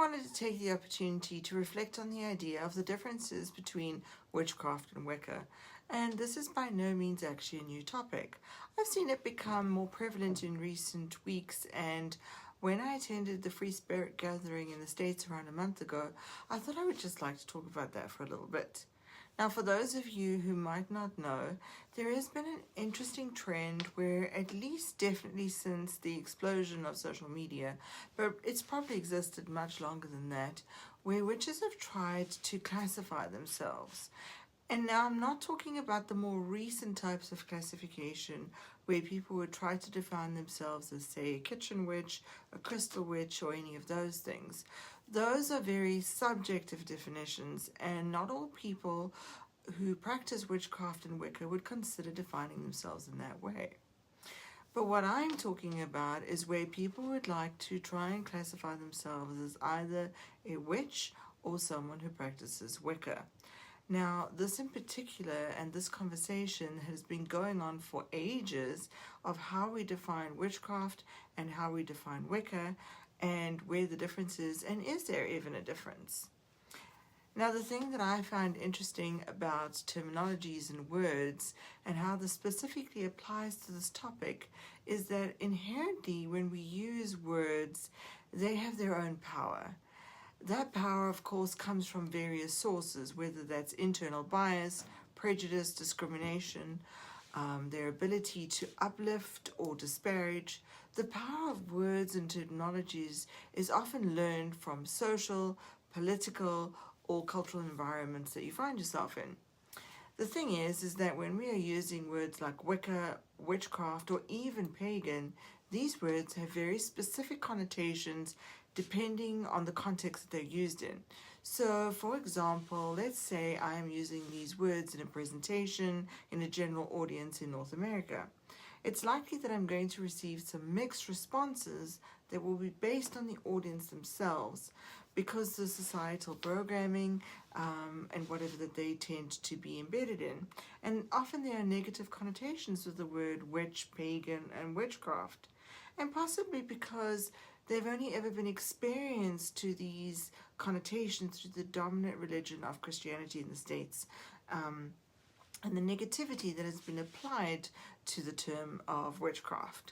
wanted to take the opportunity to reflect on the idea of the differences between witchcraft and Wicca. And this is by no means actually a new topic. I've seen it become more prevalent in recent weeks, and when I attended the Free Spirit gathering in the States around a month ago, I thought I would just like to talk about that for a little bit. Now, for those of you who might not know, there has been an interesting trend where, at least definitely since the explosion of social media, but it's probably existed much longer than that, where witches have tried to classify themselves. And now I'm not talking about the more recent types of classification where people would try to define themselves as, say, a kitchen witch, a crystal witch, or any of those things. Those are very subjective definitions, and not all people who practice witchcraft and Wicca would consider defining themselves in that way. But what I'm talking about is where people would like to try and classify themselves as either a witch or someone who practices Wicca. Now, this in particular, and this conversation has been going on for ages, of how we define witchcraft and how we define Wicca, and where the difference is, and is there even a difference? Now, the thing that I find interesting about terminologies and words and how this specifically applies to this topic is that inherently when we use words, they have their own power. That power, of course, comes from various sources, whether that's internal bias, prejudice, discrimination, their ability to uplift or disparage. The power of words and terminologies is often learned from social, political, or cultural environments that you find yourself in. The thing is that when we are using words like Wicca, witchcraft, or even pagan, these words have very specific connotations depending on the context that they're used in. So, for example, let's say I am using these words in a presentation in a general audience in North America. It's likely that I'm going to receive some mixed responses that will be based on the audience themselves, because the societal programming and whatever that they tend to be embedded in. And often there are negative connotations with the word witch, pagan, and witchcraft. And possibly because they've only ever been experienced to these connotations through the dominant religion of Christianity in the States, and the negativity that has been applied to the term of witchcraft.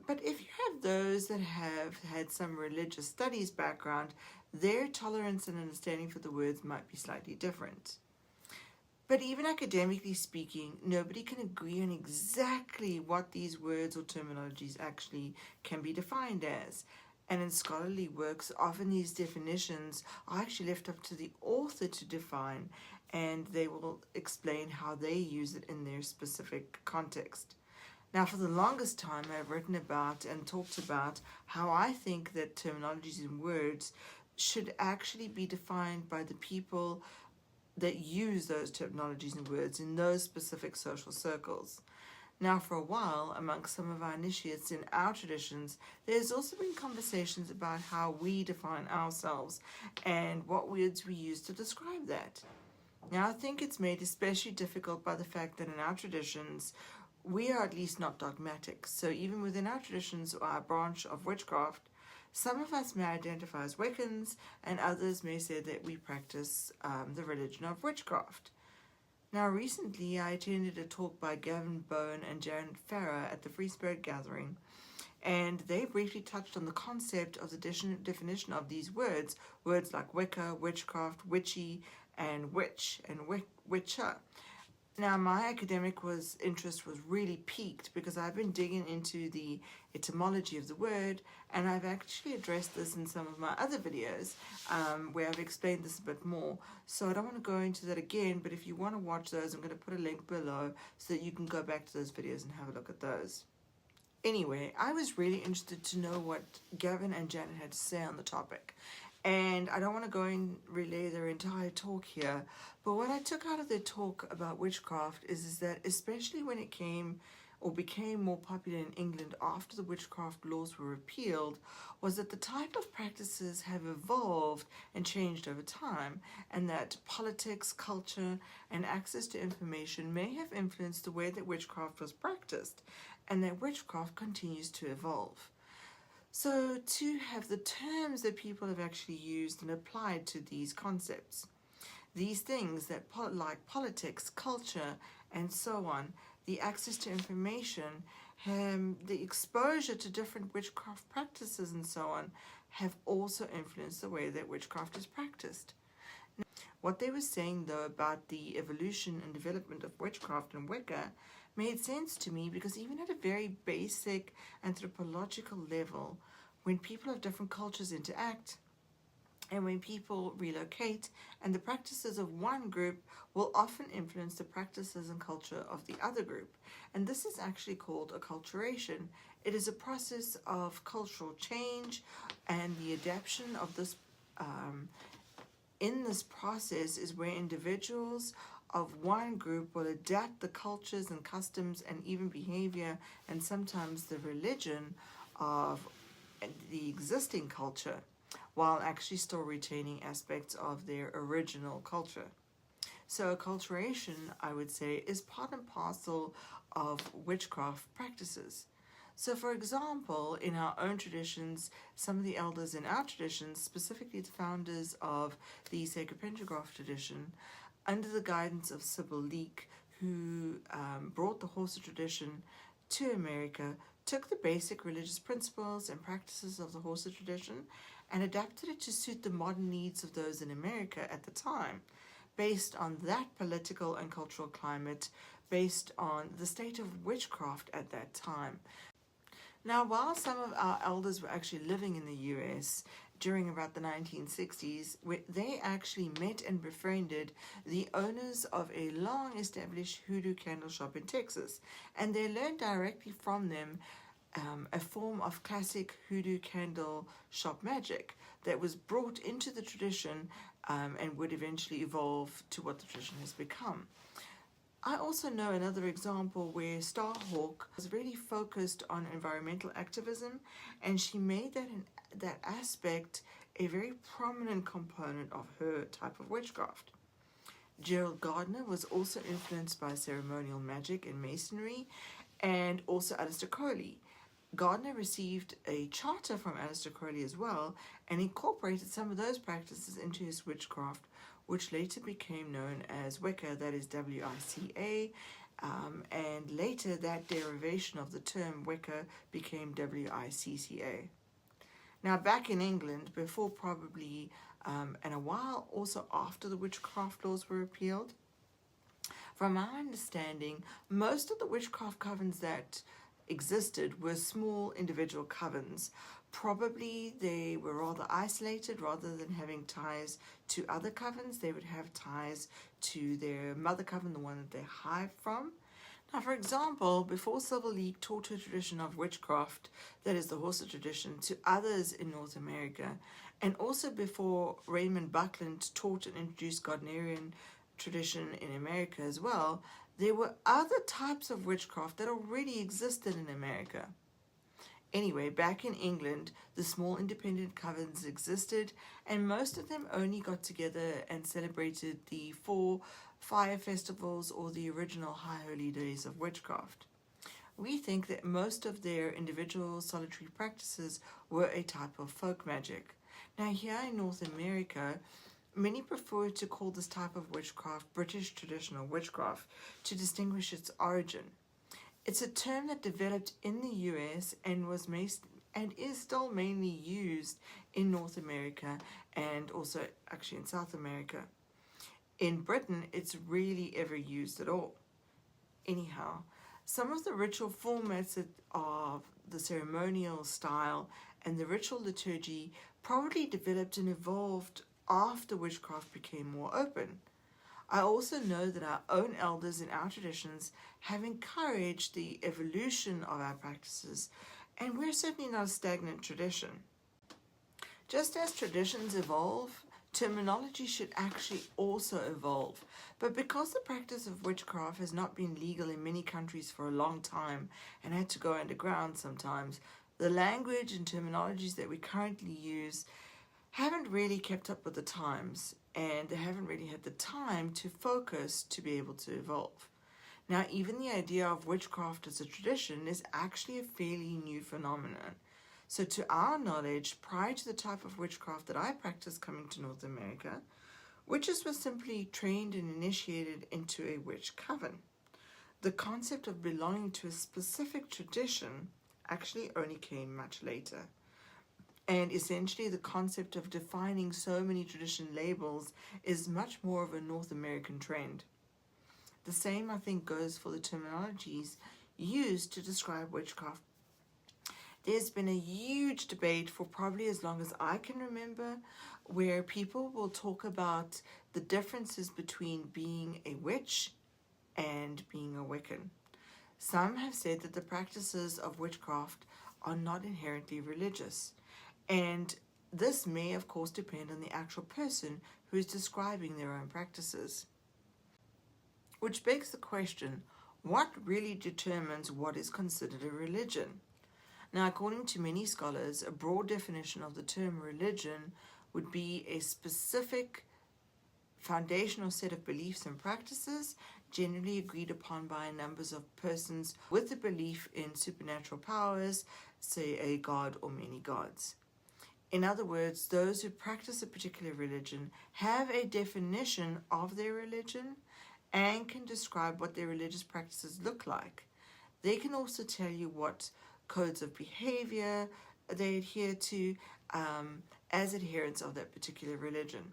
But if you have those that have had some religious studies background, their tolerance and understanding for the words might be slightly different. But even academically speaking, nobody can agree on exactly what these words or terminologies actually can be defined as. And in scholarly works, often these definitions are actually left up to the author to define, and they will explain how they use it in their specific context. Now, for the longest time, I've written about and talked about how I think that terminologies and words should actually be defined by the people that use those terminologies and words in those specific social circles. Now, for a while, amongst some of our initiates in our traditions, there's also been conversations about how we define ourselves and what words we use to describe that. Now, I think it's made especially difficult by the fact that in our traditions, we are at least not dogmatic. So even within our traditions or our branch of witchcraft, some of us may identify as Wiccans, and others may say that we practice the religion of witchcraft. Now, recently I attended a talk by Gavin Bone and Janet Farah at the Free Spirit Gathering, and they briefly touched on the concept of the definition of these words like Wicca, witchcraft, witchy, and witch, and witcher. Now, my academic interest was really piqued because I've been digging into the etymology of the word, and I've actually addressed this in some of my other videos where I've explained this a bit more. So I don't want to go into that again, but if you want to watch those, I'm going to put a link below so that you can go back to those videos and have a look at those. Anyway, I was really interested to know what Gavin and Janet had to say on the topic. And I don't want to go and relay their entire talk here, but what I took out of their talk about witchcraft is that especially when it came or became more popular in England after the witchcraft laws were repealed, was that the type of practices have evolved and changed over time, and that politics, culture, and access to information may have influenced the way that witchcraft was practiced, and that witchcraft continues to evolve. So to have the terms that people have actually used and applied to these concepts, these things that like politics, culture, and so on, the access to information, the exposure to different witchcraft practices and so on, have also influenced the way that witchcraft is practiced. What they were saying, though, about the evolution and development of witchcraft and Wicca made sense to me, because even at a very basic anthropological level, when people of different cultures interact and when people relocate, and the practices of one group will often influence the practices and culture of the other group. And this is actually called acculturation. It is a process of cultural change, and the adaptation of this in this process is where individuals of one group will adapt the cultures and customs and even behavior and sometimes the religion of the existing culture, while actually still retaining aspects of their original culture. So acculturation, I would say, is part and parcel of witchcraft practices. So, for example, in our own traditions, some of the elders in our traditions, specifically the founders of the Sacred Pentagraph tradition, under the guidance of Sybil Leek, who brought the Horsa tradition to America, took the basic religious principles and practices of the Horsa tradition and adapted it to suit the modern needs of those in America at the time, based on that political and cultural climate, based on the state of witchcraft at that time. Now, while some of our elders were actually living in the US during about the 1960s, they actually met and befriended the owners of a long-established hoodoo candle shop in Texas, and they learned directly from them a form of classic hoodoo candle shop magic that was brought into the tradition and would eventually evolve to what the tradition has become. I also know another example where Starhawk was really focused on environmental activism, and she made that aspect a very prominent component of her type of witchcraft. Gerald Gardner was also influenced by ceremonial magic and masonry, and also Aleister Crowley. Gardner received a charter from Aleister Crowley as well, and incorporated some of those practices into his witchcraft, which later became known as Wicca, that is W-I-C-A, and later that derivation of the term Wicca became W-I-C-C-A. Now, back in England, before probably, and a while also after the witchcraft laws were repealed, from my understanding, most of the witchcraft covens that existed were small individual covens. Probably they were rather isolated. Rather than having ties to other covens, they would have ties to their mother coven, the one that they hived from. Now, for example, before Sybil Leek taught her tradition of witchcraft, that is the Horsa tradition, to others in North America, and also before Raymond Buckland taught and introduced Gardnerian tradition in America as well, there were other types of witchcraft that already existed in America. Anyway, back in England, the small independent covens existed, and most of them only got together and celebrated the 4 fire festivals or the original high holy days of witchcraft. We think that most of their individual solitary practices were a type of folk magic. Now, here in North America, many prefer to call this type of witchcraft British traditional witchcraft to distinguish its origin. It's a term that developed in the US and is still mainly used in North America and also actually in South America. In Britain, it's rarely ever used at all. Anyhow, some of the ritual formats of the ceremonial style and the ritual liturgy probably developed and evolved after witchcraft became more open. I also know that our own elders in our traditions have encouraged the evolution of our practices, and we're certainly not a stagnant tradition. Just as traditions evolve, terminology should actually also evolve. But because the practice of witchcraft has not been legal in many countries for a long time and had to go underground sometimes, the language and terminologies that we currently use haven't really kept up with the times, and they haven't really had the time to focus to be able to evolve. Now, even the idea of witchcraft as a tradition is actually a fairly new phenomenon. So to our knowledge, prior to the type of witchcraft that I practiced coming to North America, witches were simply trained and initiated into a witch coven. The concept of belonging to a specific tradition actually only came much later. And essentially the concept of defining so many tradition labels is much more of a North American trend. The same, I think, goes for the terminologies used to describe witchcraft. There's been a huge debate for probably as long as I can remember, where people will talk about the differences between being a witch and being a Wiccan. Some have said that the practices of witchcraft are not inherently religious, and this may of course depend on the actual person who is describing their own practices. Which begs the question, what really determines what is considered a religion? Now, according to many scholars, a broad definition of the term religion would be a specific foundational set of beliefs and practices generally agreed upon by numbers of persons with a belief in supernatural powers, say a god or many gods. In other words, those who practice a particular religion have a definition of their religion and can describe what their religious practices look like. They can also tell you what codes of behavior they adhere to as adherents of that particular religion.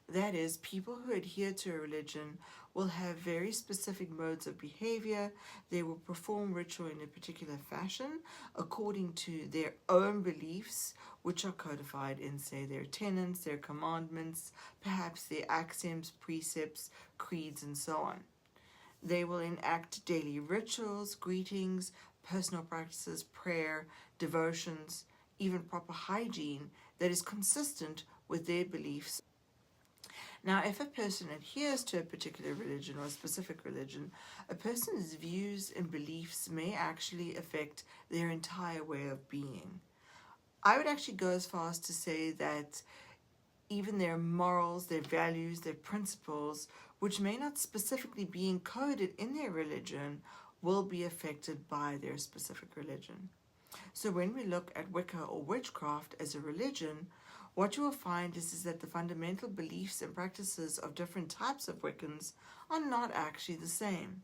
That is, people who adhere to a religion will have very specific modes of behavior. They will perform ritual in a particular fashion according to their own beliefs, which are codified in, say, their tenets, their commandments, perhaps their axioms, precepts, creeds, and so on. They will enact daily rituals, greetings, personal practices, prayer, devotions, even proper hygiene that is consistent with their beliefs. Now, if a person adheres to a particular religion or a specific religion, a person's views and beliefs may actually affect their entire way of being. I would actually go as far as to say that even their morals, their values, their principles, which may not specifically be encoded in their religion, will be affected by their specific religion. So when we look at Wicca or witchcraft as a religion, what you will find is that the fundamental beliefs and practices of different types of Wiccans are not actually the same.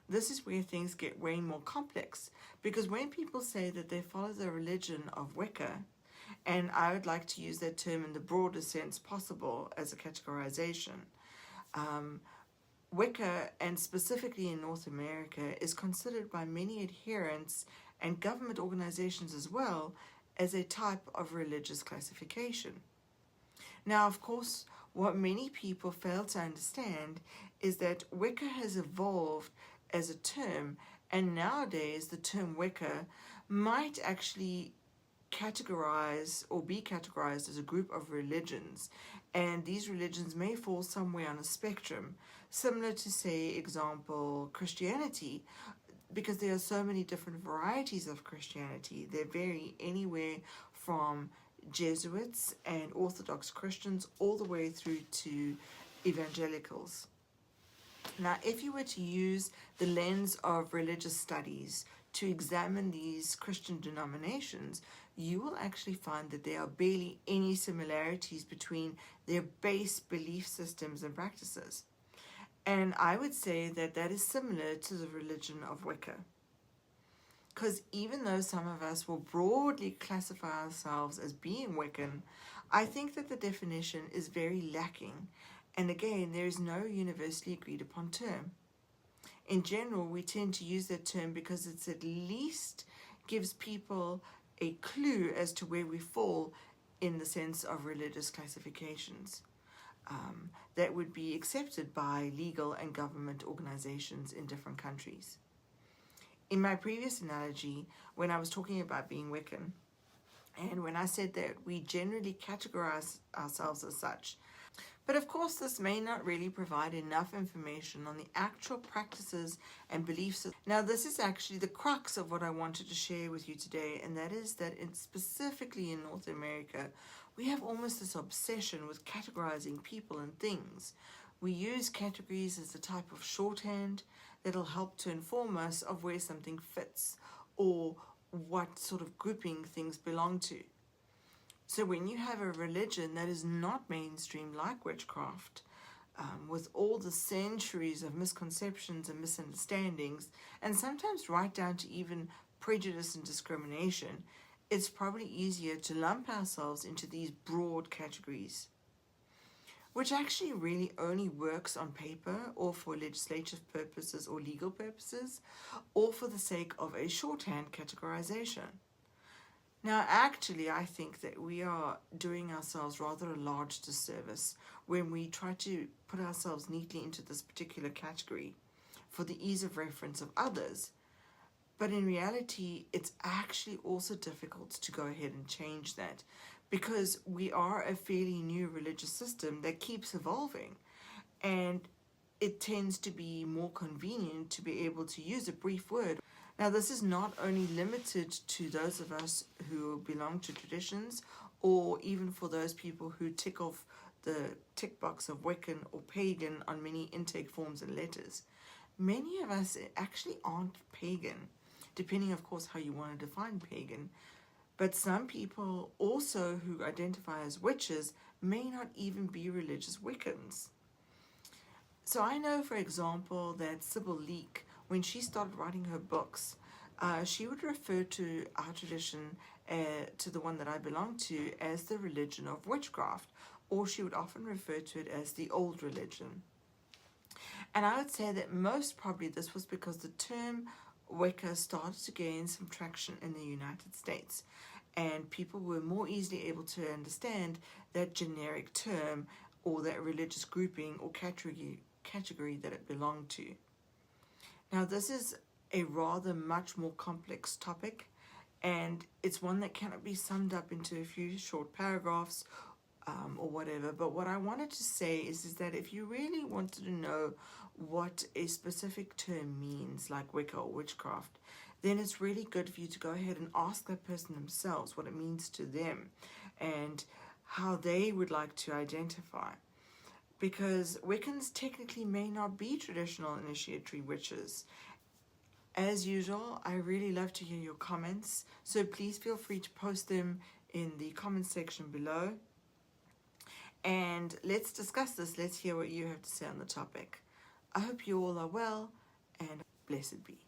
This is where things get way more complex, because when people say that they follow the religion of Wicca, and I would like to use that term in the broadest sense possible as a categorization, Wicca, and specifically in North America, is considered by many adherents and government organizations as well as a type of religious classification. Now, of course, what many people fail to understand is that Wicca has evolved as a term, and nowadays the term Wicca might actually categorize or be categorized as a group of religions, and these religions may fall somewhere on a spectrum, similar to, say, example, Christianity, because there are so many different varieties of Christianity. They vary anywhere from Jesuits and Orthodox Christians all the way through to evangelicals. Now, if you were to use the lens of religious studies to examine these Christian denominations, you will actually find that there are barely any similarities between their base belief systems and practices. And I would say that that is similar to the religion of Wicca. Because even though some of us will broadly classify ourselves as being Wiccan, I think that the definition is very lacking. And again, there is no universally agreed upon term. In general, we tend to use that term because it's at least gives people a clue as to where we fall in the sense of religious classifications. That would be accepted by legal and government organizations in different countries. In my previous analogy, when I was talking about being Wiccan, and when I said that we generally categorize ourselves as such, but of course this may not really provide enough information on the actual practices and beliefs. Now, this is actually the crux of what I wanted to share with you today, and that is that specifically in North America, we have almost this obsession with categorizing people and things. We use categories as a type of shorthand that'll help to inform us of where something fits or what sort of grouping things belong to. So when you have a religion that is not mainstream like witchcraft, with all the centuries of misconceptions and misunderstandings, and sometimes right down to even prejudice and discrimination, it's probably easier to lump ourselves into these broad categories, which actually really only works on paper or for legislative purposes or legal purposes, or for the sake of a shorthand categorization. Now, actually, I think that we are doing ourselves rather a large disservice when we try to put ourselves neatly into this particular category for the ease of reference of others. But in reality, it's actually also difficult to go ahead and change that, because we are a fairly new religious system that keeps evolving, and it tends to be more convenient to be able to use a brief word. Now, this is not only limited to those of us who belong to traditions, or even for those people who tick off the tick box of Wiccan or pagan on many intake forms and letters. Many of us actually aren't pagan, depending, of course, how you want to define pagan. But some people also who identify as witches may not even be religious Wiccans. So I know, for example, that Sybil Leek, when she started writing her books, she would refer to our tradition, to the one that I belong to, as the religion of witchcraft, or she would often refer to it as the old religion. And I would say that most probably this was because the term Wicca started to gain some traction in the United States, and people were more easily able to understand that generic term or that religious grouping or category that it belonged to. Now, this is a rather much more complex topic, and it's one that cannot be summed up into a few short paragraphs or whatever. But what I wanted to say is that if you really wanted to know what a specific term means, like Wicca or witchcraft, then it's really good for you to go ahead and ask that person themselves what it means to them and how they would like to identify. Because Wiccans technically may not be traditional initiatory witches. As usual, I really love to hear your comments, so please feel free to post them in the comments section below. And let's discuss this. Let's hear what you have to say on the topic. I hope you all are well, and blessed be.